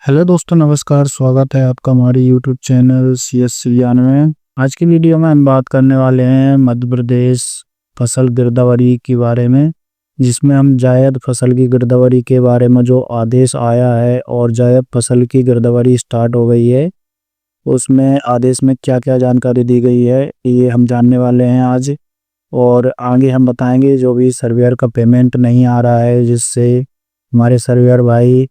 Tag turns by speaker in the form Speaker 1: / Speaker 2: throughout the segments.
Speaker 1: Hello दोस्तों, नमस्कार। स्वागत है आपका हमारे यूट्यूब चैनल CS ज्ञान में। आज की वीडियो में हम बात करने वाले हैं मध्य प्रदेश फसल गिरदावरी के बारे में, जिसमें हम जायद फसल की गिरदावरी के बारे में जो आदेश आया है और जायद फसल की गिरदावरी स्टार्ट हो गई है, उसमें आदेश में क्या क्या जानकारी दी गई है ये हम जानने वाले हैं आज। और आगे हम बताएंगे जो भी सर्वेयर का पेमेंट नहीं आ रहा है, जिससे हमारे सर्वेयर भाई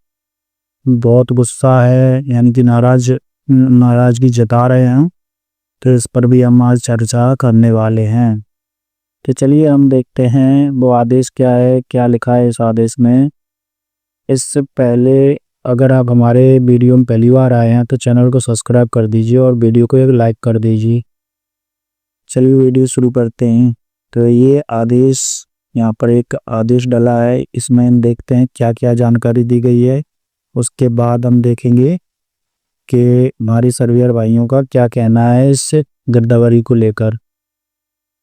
Speaker 1: बहुत गुस्सा है, यानी कि नाराजगी जता रहे हैं। तो इस पर भी हम आज चर्चा करने वाले हैं। तो चलिए हम देखते हैं वो आदेश क्या है, क्या लिखा है इस आदेश में। इससे पहले अगर आप हमारे वीडियो में पहली बार आए हैं तो चैनल को सब्सक्राइब कर दीजिए और वीडियो को एक लाइक कर दीजिए। चलिए वीडियो शुरू करते हैं। तो ये आदेश, यहाँ पर एक आदेश डला है, इसमें हम देखते हैं क्या क्या जानकारी दी गई है। उसके बाद हम देखेंगे कि हमारी सर्वेयर भाइयों का क्या कहना है इस गिरदावरी को लेकर।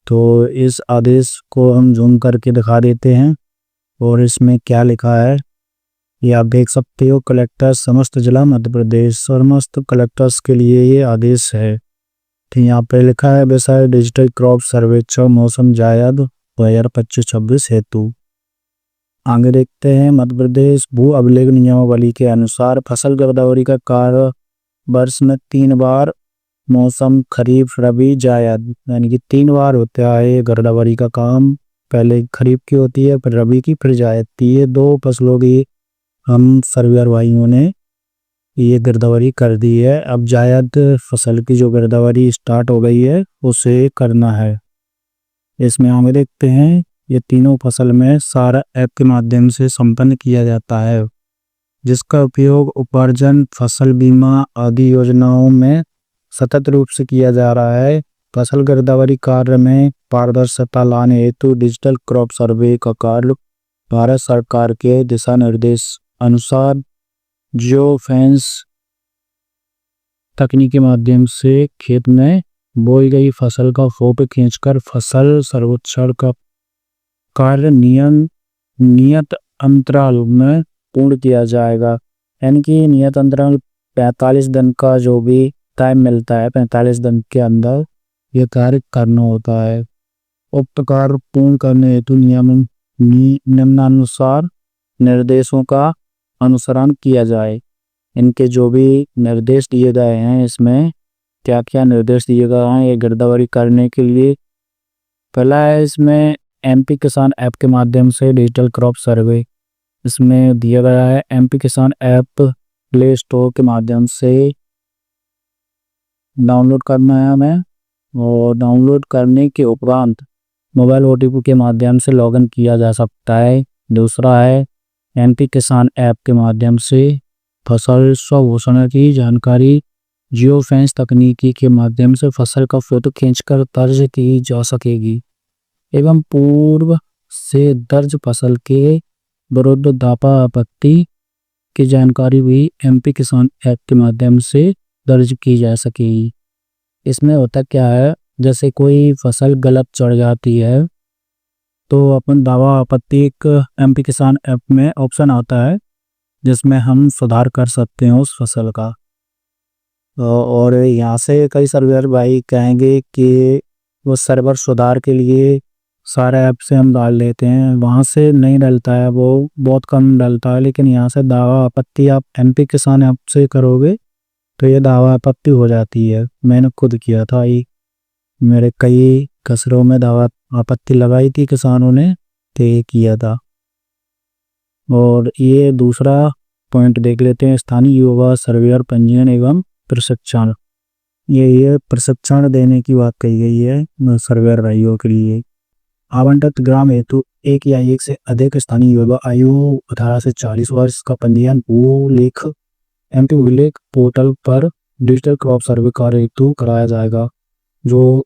Speaker 1: तो इस आदेश को हम जूम करके दिखा देते हैं और इसमें क्या लिखा है ये आप देख सकते हो। कलेक्टर समस्त जिला मध्य प्रदेश, समस्त कलेक्टर्स के लिए ये आदेश है। तो यहाँ पे लिखा है विषय डिजिटल क्रॉप सर्वेक्षण मौसम जायद 2025-26 हेतु। आगे देखते हैं मध्य प्रदेश भू अभिलेख नियमावली के अनुसार फसल गिरदावरी का कार्य वर्ष में 3 बार मौसम खरीफ रबी जायद, यानी कि 3 बार होता है गिरदावरी का काम। पहले खरीफ की होती है, फिर रबी की, फिर जायद की। ये 2 फसलों की हम सर्वेयर भाइयों ने ये गिरदावरी कर दी है। अब जायद फसल की जो गिरदावरी स्टार्ट हो गई है उसे करना है। इसमें आगे देखते हैं ये तीनों फसल में सारा ऐप के माध्यम से संपन्न किया जाता है, जिसका उपयोग उपार्जन, फसल बीमा आदि योजनाओं में सतत रूप से किया जा रहा है। फसल गिरदावरी कार्य में पारदर्शिता लाने हेतु डिजिटल क्रॉप सर्वे का कार्य भारत सरकार के दिशा निर्देश अनुसार जियो फेंस तकनीक के माध्यम से खेत में बोई गई फसल का फोटो खींचकर फसल सर्वेक्षण का कार्य नियत अंतराल में पूर्ण किया जाएगा। यानी कि नियत अंतराल 45 दिन का जो भी टाइम मिलता है, 45 दिन के अंदर यह कार्य करना होता है। उक्त कार्य पूर्ण करने हेतु निम्नानुसार निर्देशों का अनुसरण किया जाए। इनके जो भी निर्देश दिए गए हैं, इसमें क्या क्या निर्देश दिए गए हैं ये गिरदावरी करने के लिए। पहला है इसमें MP किसान ऐप के माध्यम से डिजिटल क्रॉप सर्वे, इसमें दिया गया है MP किसान ऐप प्ले स्टोर के माध्यम से डाउनलोड करना है हमें, और डाउनलोड करने के उपरांत मोबाइल OTP के माध्यम से लॉगिन किया जा सकता है। दूसरा है MP किसान ऐप के माध्यम से फसल स्वघोषणा की जानकारी जियो फेंस तकनीकी के माध्यम से फसल का फोटो खींचकर दर्ज की जा सकेगी एवं पूर्व से दर्ज फसल के विरुद्ध दावा आपत्ति की जानकारी भी MP किसान ऐप के माध्यम से दर्ज की जा सकेगी। इसमें होता क्या है, जैसे कोई फसल गलत चढ़ जाती है तो अपन दावा आपत्ति एक MP किसान ऐप में ऑप्शन आता है जिसमें हम सुधार कर सकते हैं उस फसल का। और यहाँ से कई सर्वेयर भाई कहेंगे कि वो सर्वर सुधार के लिए सारे ऐप से हम डाल लेते हैं, वहाँ से नहीं डलता है, वो बहुत कम डलता है। लेकिन यहाँ से दावा आपत्ति आप MP किसान ऐप से करोगे तो ये दावा आपत्ति हो जाती है। मैंने खुद किया था, ये मेरे कई कसरों में दावा आपत्ति लगाई थी किसानों ने, तो ये किया था। और ये दूसरा पॉइंट देख लेते हैं, स्थानीय युवा सर्वेयर पंजीयन एवं प्रशिक्षण। ये प्रशिक्षण देने की बात कही गई है सर्वेयर भाइयों के लिए। आवंटित ग्राम हेतु एक या एक से अधिक स्थानीय युवा आयु 18 से 40 वर्ष का पंजीयन भूलेख MP भूलेख पोर्टल पर डिजिटल क्रॉप सर्वे कार्य हेतु कराया जाएगा। जो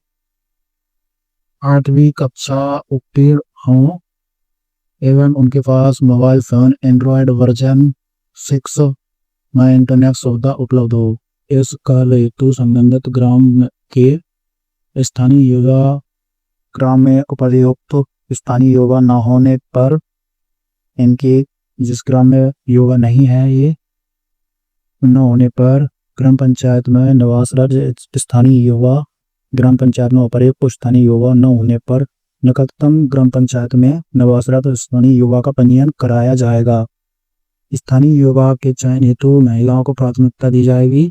Speaker 1: 8वीं कक्षा उत्तीर्ण हों एवं उनके पास मोबाइल फोन एंड्रॉयड वर्जन 6 में इंटरनेट सुविधा उपलब्ध हो। इस कार्य हेतु संबंधित ग्राम के स्थानीय युवा ग्राम में उपर्युक्त स्थानीय युवा न होने पर, इनके जिस ग्राम में युवा नहीं है ये न होने पर ग्राम पंचायत में नवासरत स्थानीय युवा ग्राम पंचायत में अपर्याप्त स्थानीय युवा न होने पर निकटतम ग्राम पंचायत में नवासरत स्थानीय युवा का पंजीयन कराया जाएगा। स्थानीय युवा के चयन हेतु महिलाओं को प्राथमिकता दी जाएगी।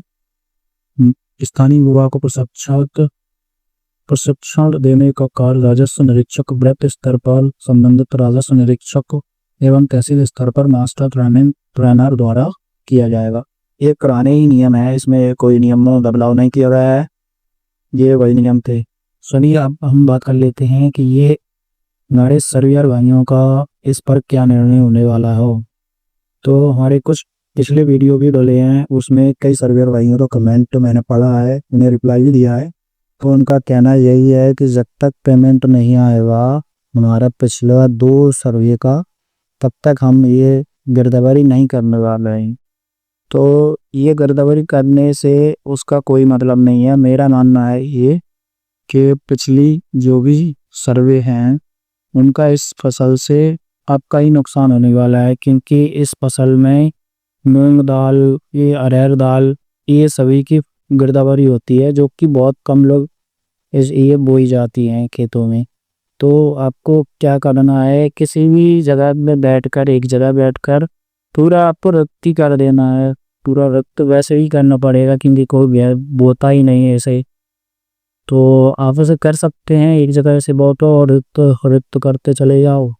Speaker 1: स्थानीय युवा को प्रशिक्षण देने का कार्य राजस्व निरीक्षक, वृत्त स्तर पर संबंधित राजस्व निरीक्षक एवं तहसील स्तर पर मास्टर ट्रेनर द्वारा किया जाएगा। ये पुराने ही नियम है, इसमें कोई नियम में बदलाव नहीं किया गया है, ये वही नियम थे। सुनिए अब हम बात कर लेते हैं कि ये हमारे सर्वेयर भाइयों का इस पर क्या निर्णय होने वाला हो। तो हमारे कुछ पिछले वीडियो भी डले हैं, उसमें कई सर्वेयर भाइयों का कमेंट मैंने पढ़ा है, उन्हें रिप्लाई भी दिया है। तो उनका कहना यही है कि जब तक पेमेंट नहीं आएगा हमारा पिछला 2 सर्वे का, तब तक हम ये गिरदावरी नहीं करने वाले हैं। तो ये गिरदावरी करने से उसका कोई मतलब नहीं है। मेरा मानना है ये कि पिछली जो भी सर्वे हैं उनका इस फसल से आपका ही नुकसान होने वाला है, क्योंकि इस फसल में मूंग दाल, ये अरहर दाल, ये सभी की गिरदावरी होती है, जो कि बहुत कम लोग ये बोई जाती हैं खेतों में। तो आपको क्या करना है, किसी भी जगह में बैठकर, एक जगह बैठकर पूरा आपको रत्ती कर देना है। पूरा रक्त वैसे ही करना पड़ेगा क्योंकि कोई बोता ही नहीं है ऐसे। तो आप ऐसे कर सकते हैं, एक जगह से बोतो और रिक्त करते चले जाओ।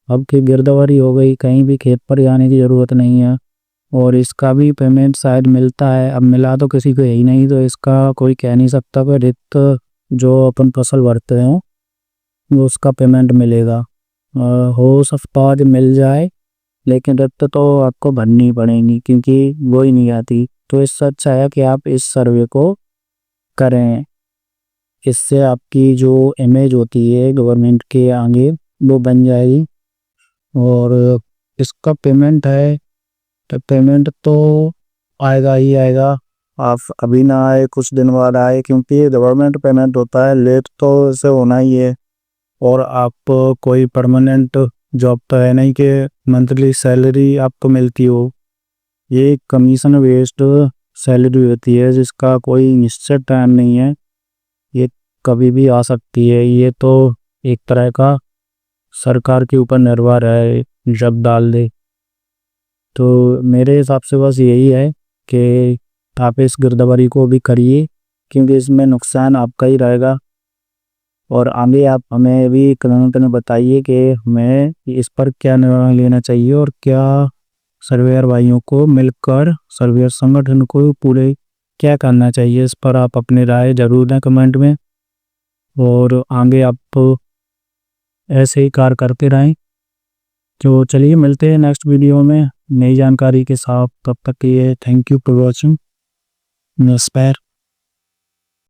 Speaker 1: अब की गिरदावरी हो गई, कहीं भी खेत पर जाने की ज़रूरत नहीं है। और इसका भी पेमेंट शायद मिलता है, अब मिला तो किसी को यही नहीं, तो इसका कोई कह नहीं सकता कि रिक्त जो अपन फसल भरते हैं वो उसका पेमेंट मिलेगा। हो सकता है मिल जाए, लेकिन रिक्त तो आपको भरनी पड़ेगी क्योंकि वो ही नहीं आती। तो इससे अच्छा है कि आप इस सर्वे को करें, इससे आपकी जो इमेज होती है गवर्नमेंट के आगे वो बन जाएगी। और इसका पेमेंट है, तो पेमेंट तो आएगा ही आएगा, आप अभी ना आए कुछ दिन बाद आए, क्योंकि गवर्नमेंट पेमेंट होता है लेट तो इसे होना ही है। और आप कोई परमानेंट जॉब तो है नहीं कि मंथली सैलरी आपको मिलती हो, ये कमीशन बेस्ड सैलरी होती है जिसका कोई निश्चित टाइम नहीं है, ये कभी भी आ सकती है। ये तो एक तरह का सरकार के ऊपर निर्भर है, जब डाल दे। तो मेरे हिसाब से बस यही है कि आप इस गिरदावरी को भी करिए, क्योंकि इसमें नुकसान आपका ही रहेगा। और आगे आप हमें भी कमेंट में बताइए कि हमें इस पर क्या निर्णय लेना चाहिए और क्या सर्वेयर भाइयों को मिलकर सर्वेयर संगठन को पूरे क्या करना चाहिए, इस पर आप अपनी राय जरूर दें कमेंट में। और आगे आप ऐसे ही कार्य करते रहें। तो चलिए मिलते हैं नेक्स्ट वीडियो में नई जानकारी के साथ, तब तक के लिए थैंक यू फॉर वॉचिंग। नमस्कार।